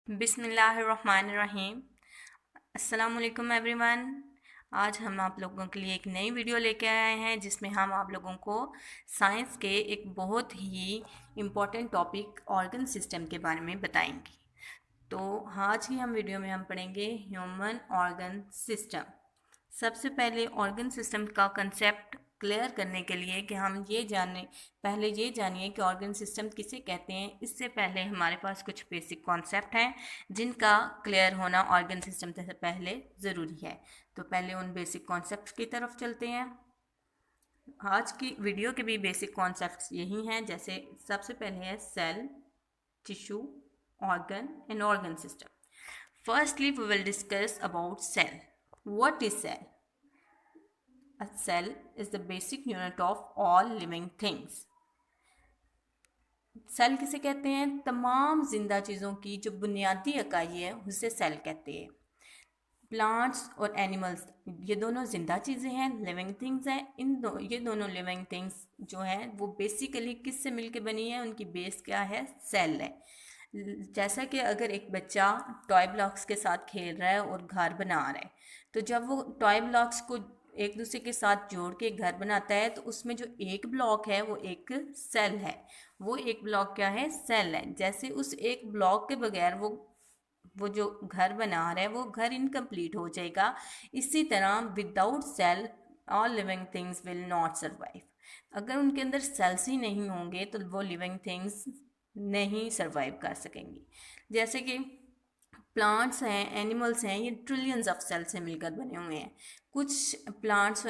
बिस्मिल्लाहिर्रहमानिर्रहीम। अस्सलाम वालेकुम एवरीवन। आज हम आप लोगों के लिए एक नई वीडियो लेके आए हैं जिसमें हम आप लोगों को साइंस के एक बहुत ही इम्पोर्टेंट टॉपिक ऑर्गन सिस्टम के बारे में बताएंगे। तो आज की हम वीडियो में हम पढ़ेंगे ह्यूमन ऑर्गन सिस्टम। सबसे पहले ऑर्गन सिस्टम का कंसेप्ट क्लियर करने के लिए कि हम पहले ये जानिए कि ऑर्गन सिस्टम किसे कहते हैं। इससे पहले हमारे पास कुछ बेसिक कॉन्सेप्ट हैं जिनका क्लियर होना ऑर्गन सिस्टम से पहले ज़रूरी है। तो पहले उन बेसिक कॉन्सेप्ट की तरफ चलते हैं। आज की वीडियो के भी बेसिक कॉन्सेप्ट्स यही हैं, जैसे सबसे पहले है cell, tissue, organ and organ system. Firstly, we will discuss about cell. What is cell? A cell is the basic unit of all living things. Cell किसे कहते हैं? तमाम जिंदा चीज़ों की जो बुनियादी इकाई है उसे सेल कहते हैं। प्लांट्स और एनिमल्स ये दोनों जिंदा चीज़ें हैं, लिविंग थिंग्स हैं। ये दोनों लिविंग थिंग्स जो हैं वो बेसिकली किससे मिलके बनी है? उनकी बेस क्या है? सेल है। जैसा कि अगर एक बच्चा टॉय ब्लॉक्स के साथ खेल रहा है और घर बना रहा है, तो जब वो टॉय ब्लॉक्स को एक दूसरे के साथ जोड़ के घर बनाता है तो उसमें जो एक ब्लॉक है वो एक सेल है। वो एक ब्लॉक क्या है? सेल है। जैसे उस एक ब्लॉक के बगैर वो जो घर बना रहा है वो घर इनकम्प्लीट हो जाएगा। इसी तरह without cell all living things will not survive. अगर उनके अंदर सेल्स ही नहीं होंगे तो वो लिविंग थिंग्स नहीं सर्वाइव कर सकेंगी। जैसे कि प्लांट्स हैं, एनिमल्स हैं, ये ट्रिलियंस ऑफ सेल से मिलकर बने हुए हैं। कुछ प्लांट्स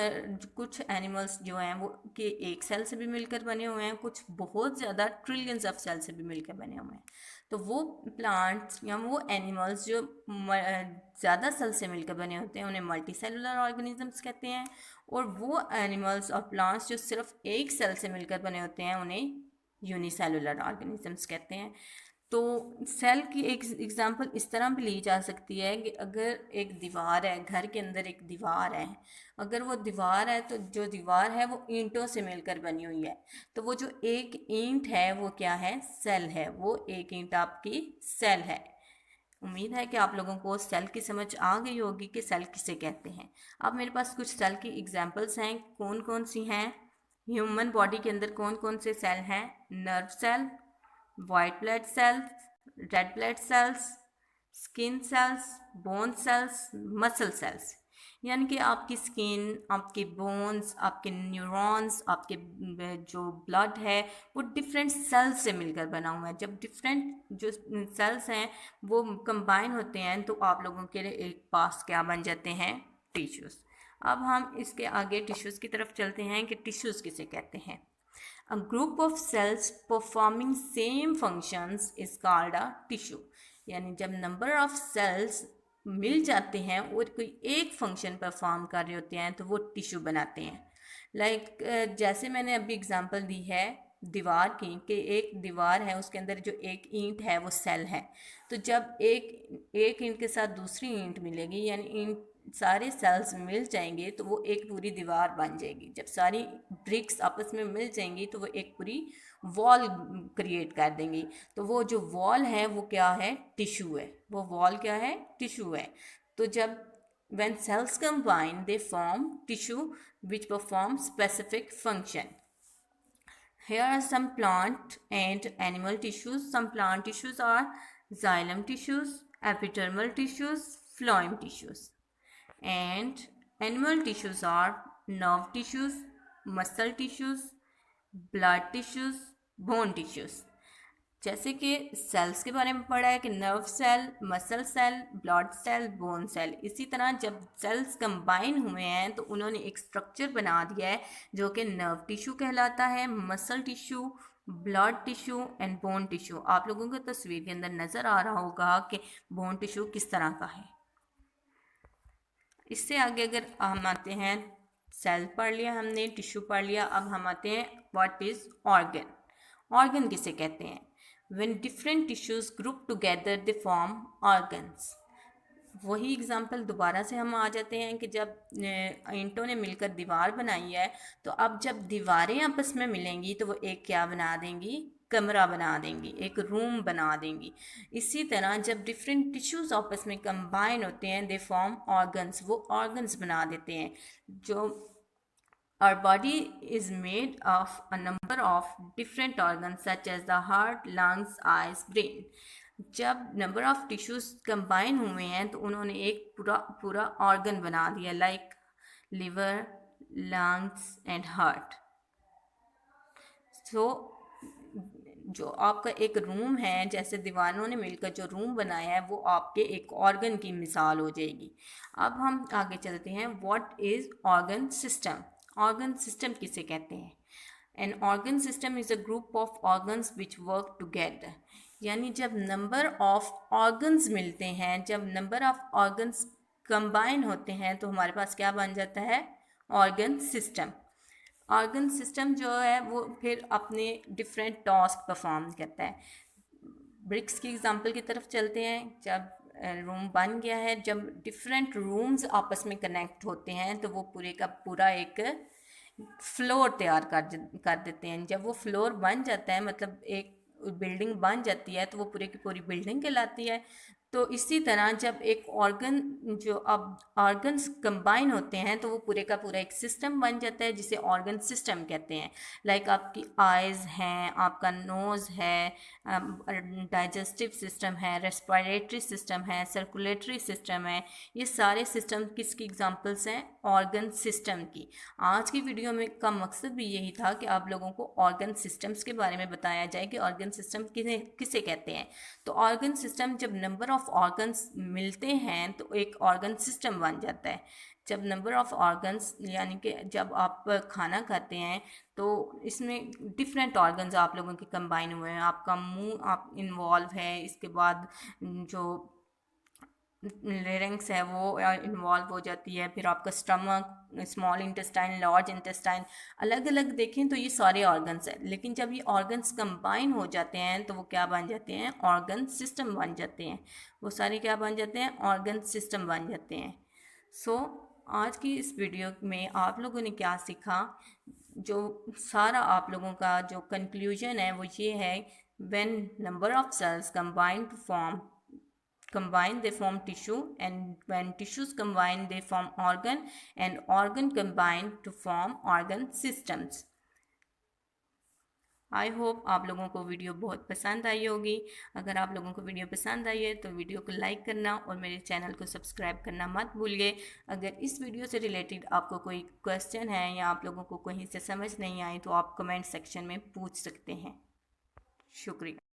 कुछ एनिमल्स जो हैं वो के एक सेल से भी मिलकर बने हुए हैं, कुछ बहुत ज़्यादा ट्रिलियंस ऑफ सेल से भी मिलकर बने हुए हैं। तो वो प्लांट्स या वो एनिमल्स जो ज़्यादा सेल से मिलकर बने होते हैं उन्हें मल्टी सेलुलर ऑर्गेनिजम्स कहते हैं, और वो एनिमल्स और प्लांट्स जो सिर्फ एक सेल से मिलकर बने होते हैं उन्हें यूनिसेलुलर ऑर्गेनिजम्स कहते हैं। तो सेल की एक एग्जांपल इस तरह भी ली जा सकती है कि अगर एक दीवार है, घर के अंदर एक दीवार है, अगर वो दीवार है तो जो दीवार है वो ईंटों से मिलकर बनी हुई है, तो वो जो एक ईंट है वो क्या है? सेल है। वो एक ईंट आपकी सेल है। उम्मीद है कि आप लोगों को सेल की समझ आ गई होगी कि सेल किसे कहते हैं। अब मेरे पास कुछ सेल की एग्जांपल्स हैं। कौन कौन सी हैं? ह्यूमन बॉडी के अंदर कौन कौन से सेल हैं? Nerve cell, white blood cells, red blood cells, skin cells, bone cells, muscle cells. यानी कि आपकी स्किन, आपके बोन्स, आपके न्यूरॉन्स, आपके जो ब्लड है वो डिफरेंट सेल्स से मिलकर बना हुआ है। जब डिफरेंट जो सेल्स हैं वो कंबाइन होते हैं तो आप लोगों के लिए एक पास क्या बन जाते हैं? टिश्यूज़। अब हम इसके आगे टिश्यूज़ की तरफ चलते हैं कि टिश्यूज़ किसे कहते हैं। A group of cells performing same functions is called a tissue। यानी जब नंबर ऑफ सेल्स मिल जाते हैं और कोई एक फंक्शन परफॉर्म कर रहे होते हैं तो वो टिश्यू बनाते हैं। जैसे मैंने अभी एग्जांपल दी है दीवार की, कि एक दीवार है उसके अंदर जो एक ईंट है वो सेल है। तो जब एक ईंट के साथ दूसरी ईंट मिलेगी, यानी ईंट सारे सेल्स मिल जाएंगे तो वो एक पूरी दीवार बन जाएगी। जब सारी ब्रिक्स आपस में मिल जाएंगी तो वो एक पूरी वॉल क्रिएट कर देंगी। तो वो जो वॉल है वो क्या है? टिश्यू है। वो वॉल क्या है? टिश्यू है। तो जब when cells combine they form tissue which perform specific function. Here are some plant and animal tissues. Some plant tissues are xylem tissues, epidermal tissues, phloem tissues. And animal tissues are nerve tissues, muscle tissues, blood tissues, bone tissues. जैसे कि sales के बारे में पढ़ा है कि nerve cell, muscle cell, blood cell, bone cell. इसी तरह जब सेल्स कंबाइन हुए हैं तो उन्होंने एक स्ट्रक्चर बना दिया है जो कि नर्व टिश्यू कहलाता है, muscle tissue, blood tissue and bone tissue. आप लोगों को तस्वीर के अंदर नज़र आ रहा होगा कि बोन टिश्यू किस तरह का है। इससे आगे अगर हम आते हैं, सेल पढ़ लिया हमने, टिश्यू पढ़ लिया, अब हम आते हैं व्हाट इज़ ऑर्गन। ऑर्गन किसे कहते हैं? When different tissues group together they form organs। वही एग्जाम्पल दोबारा से हम आ जाते हैं कि जब ईंटों ने मिलकर दीवार बनाई है तो अब जब दीवारें आपस में मिलेंगी तो वो एक क्या बना देंगी? कमरा बना देंगी, एक रूम बना देंगी। इसी तरह जब डिफरेंट टिश्यूज़ आपस में कंबाइन होते हैं, दे फॉर्म ऑर्गन्स, वो ऑर्गन्स बना देते हैं। जो our body is made of a number of different organs such as the heart, lungs, eyes, brain. जब नंबर ऑफ टिश्यूज कंबाइन हुए हैं तो उन्होंने एक पूरा पूरा ऑर्गन बना दिया, like liver, lungs and heart. So जो आपका एक रूम है, जैसे दीवानों ने मिलकर जो रूम बनाया है, वो आपके एक ऑर्गन की मिसाल हो जाएगी। अब हम आगे चलते हैं, what is organ system. Organ system किसे कहते हैं? An organ system is a group of organs which work together. यानी जब नंबर ऑफ ऑर्गन्स मिलते हैं, जब नंबर ऑफ ऑर्गन्स कंबाइन होते हैं, तो हमारे पास क्या बन जाता है? Organ system. ऑर्गन सिस्टम जो है वो फिर अपने डिफरेंट टास्क परफॉर्म करता है। ब्रिक्स की एग्जांपल की तरफ चलते हैं। जब रूम बन गया है, जब डिफरेंट रूम्स आपस में कनेक्ट होते हैं, तो वो पूरे का पूरा एक फ्लोर तैयार कर देते हैं। जब वो फ्लोर बन जाता है, मतलब एक बिल्डिंग बन जाती है, तो वो पूरी की पूरी बिल्डिंग कहलाती है। तो इसी तरह जब एक ऑर्गन, जो अब ऑर्गन्स कंबाइन होते हैं, तो वो पूरे का पूरा एक सिस्टम बन जाता है, जिसे ऑर्गन सिस्टम कहते हैं। लाइक आपकी आइज़ हैं, आपका नोज़ है, डाइजेस्टिव सिस्टम है, रेस्पिरेटरी सिस्टम है, सर्कुलेटरी सिस्टम है। ये सारे सिस्टम किसकी एग्जांपल्स हैं? ऑर्गन सिस्टम की। आज की वीडियो में का मकसद भी यही था कि आप लोगों को ऑर्गन सिस्टम्स के बारे में बताया जाए कि ऑर्गन सिस्टम किसे कहते हैं। तो ऑर्गन सिस्टम, जब नंबर ऑफ ऑर्गन्स मिलते हैं तो एक ऑर्गन सिस्टम बन जाता है। जब नंबर ऑफ ऑर्गन्स, यानी कि जब आप खाना खाते हैं तो इसमें डिफरेंट ऑर्गन्स आप लोगों के कंबाइन हुए हैं। आपका मुंह आप इन्वॉल्व है, इसके बाद जो लेरिंग्स है वो इन्वॉल्व हो जाती है, फिर आपका stomach, small intestine, large intestine, अलग अलग देखें तो ये सारे ऑर्गन्स हैं। लेकिन जब ये ऑर्गन्स कंबाइन हो जाते हैं तो वो क्या बन जाते हैं? ऑर्गन सिस्टम बन जाते हैं। वो सारे क्या बन जाते हैं? ऑर्गन सिस्टम बन जाते हैं। सो आज की इस वीडियो में आप लोगों ने क्या सीखा? जो सारा आप लोगों का जो कंक्लूजन है वो ये है, when number of cells combine they form tissue, and when tissues combine they form organ, and organ combine to form organ systems. I hope आप लोगों को वीडियो बहुत पसंद आई होगी। अगर आप लोगों को वीडियो पसंद आई है तो वीडियो को लाइक करना और मेरे चैनल को सब्सक्राइब करना मत भूलिए। अगर इस वीडियो से रिलेटेड आपको कोई क्वेश्चन है या आप लोगों को कहीं से समझ नहीं आई तो आप कमेंट सेक्शन में पूछ सकते हैं। शुक्रिया।